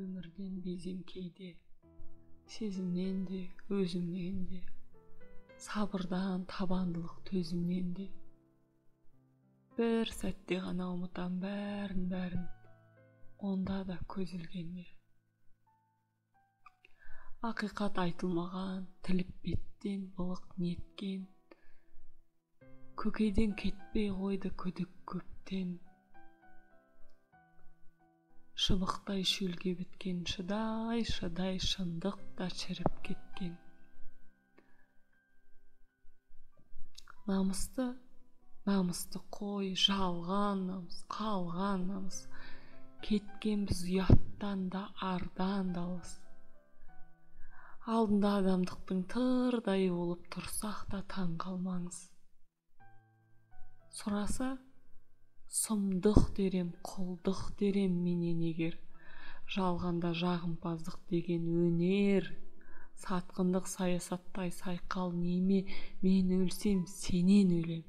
Өмірден безем кейде, сезімнен де, өзімнен де, сабырдан, табандылық төзімнен де. Бір сәтте ғана ұмытам бәрін, онда да көз ілгенде. Ақиқат айтылмаған, тіліп беттен, былық неткен. Көкейден кетпей қойды күдік көптен. Шыбықтай шөлге біткен, шыдай шындық та шіріп кеткен. Намысты қой, жалған намыс, қалған намыс. Кеткен біз ұяттан да, ардан да алыс. Алдында адамдықтың тырдай болып тұрсақ та таң қалмаңыз. Сұраса, сұмдық дерем, құлдық дерем менен егер. Жалғанда жағымпаздық деген өнер. Сатқындық саясаттай сайқал неме, мен өлсем сенен өлем.